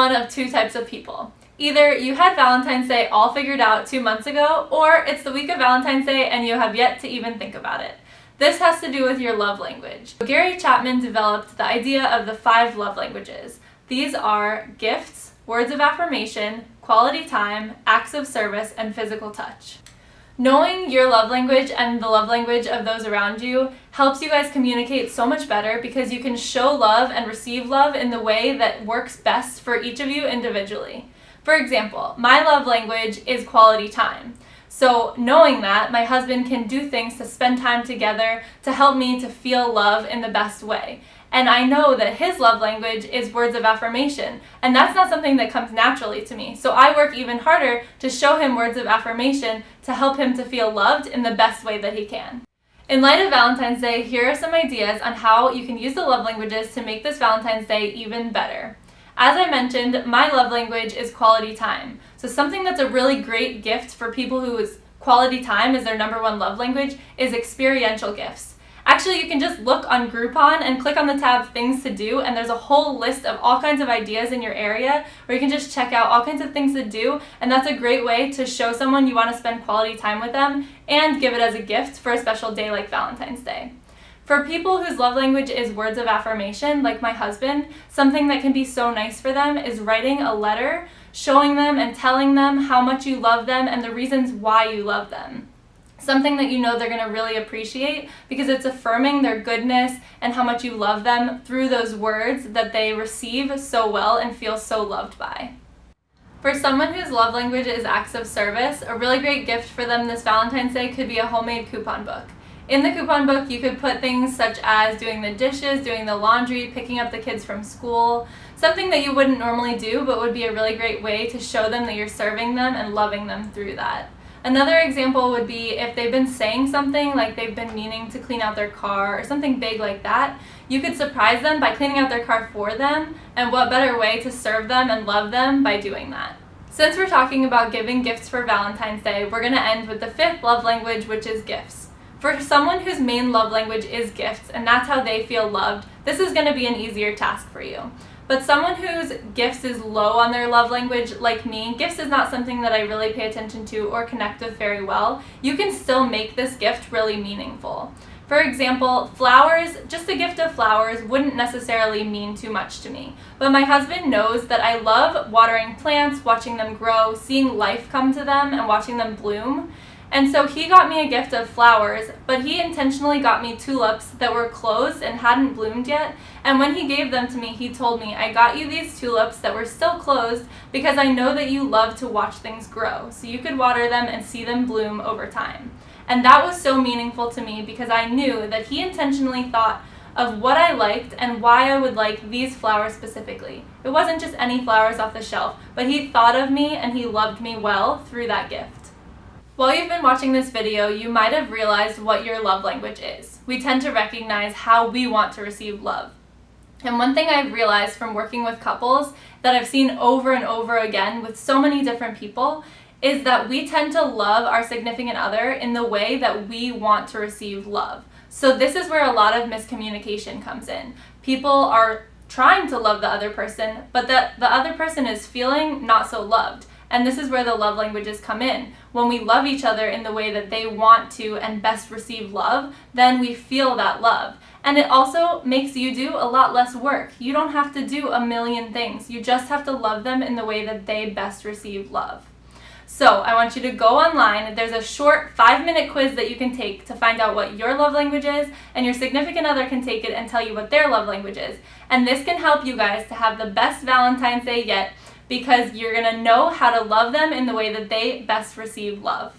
one of two types of people. Either you had Valentine's Day all figured out 2 months ago, or it's the week of Valentine's Day and you have yet to even think about it. This has to do with your love language. Gary Chapman developed the idea of the 5 love languages. These are gifts, words of affirmation, quality time, acts of service, and physical touch. Knowing your love language and the love language of those around you helps you guys communicate so much better because you can show love and receive love in the way that works best for each of you individually. For example, my love language is quality time. So knowing that, my husband can do things to spend time together to help me to feel love in the best way. And I know that his love language is words of affirmation, and that's not something that comes naturally to me. So I work even harder to show him words of affirmation to help him to feel loved in the best way that he can. In light of Valentine's Day, here are some ideas on how you can use the love languages to make this Valentine's Day even better. As I mentioned, my love language is quality time. So something that's a really great gift for people whose quality time is their #1 love language is experiential gifts. Actually, you can just look on Groupon and click on the tab Things to Do, and there's a whole list of all kinds of ideas in your area where you can just check out all kinds of things to do, and that's a great way to show someone you want to spend quality time with them and give it as a gift for a special day like Valentine's Day. For people whose love language is words of affirmation, like my husband, something that can be so nice for them is writing a letter, showing them and telling them how much you love them and the reasons why you love them. Something that you know they're going to really appreciate because it's affirming their goodness and how much you love them through those words that they receive so well and feel so loved by. For someone whose love language is acts of service, a really great gift for them this Valentine's Day could be a homemade coupon book. In the coupon book, you could put things such as doing the dishes, doing the laundry, picking up the kids from school, something that you wouldn't normally do but would be a really great way to show them that you're serving them and loving them through that. Another example would be if they've been saying something like they've been meaning to clean out their car or something big like that, you could surprise them by cleaning out their car for them, and what better way to serve them and love them by doing that. Since we're talking about giving gifts for Valentine's Day, we're going to end with the 5th love language, which is gifts. For someone whose main love language is gifts and that's how they feel loved, this is going to be an easier task for you. But someone whose gifts is low on their love language, like me, gifts is not something that I really pay attention to or connect with very well, you can still make this gift really meaningful. For example, flowers, just a gift of flowers wouldn't necessarily mean too much to me. But my husband knows that I love watering plants, watching them grow, seeing life come to them, and watching them bloom. And so he got me a gift of flowers, but he intentionally got me tulips that were closed and hadn't bloomed yet. And when he gave them to me, he told me, I got you these tulips that were still closed because I know that you love to watch things grow, so you could water them and see them bloom over time. And that was so meaningful to me because I knew that he intentionally thought of what I liked and why I would like these flowers specifically. It wasn't just any flowers off the shelf, but he thought of me and he loved me well through that gift. While you've been watching this video, you might have realized what your love language is. We tend to recognize how we want to receive love. And one thing I've realized from working with couples that I've seen over and over again with so many different people is that we tend to love our significant other in the way that we want to receive love. So this is where a lot of miscommunication comes in. People are trying to love the other person, but the other person is feeling not so loved. And this is where the love languages come in. When we love each other in the way that they want to and best receive love, then we feel that love. And it also makes you do a lot less work. You don't have to do a million things. You just have to love them in the way that they best receive love. So I want you to go online. There's a short 5-minute quiz that you can take to find out what your love language is, and your significant other can take it and tell you what their love language is. And this can help you guys to have the best Valentine's Day yet, because you're going to know how to love them in the way that they best receive love.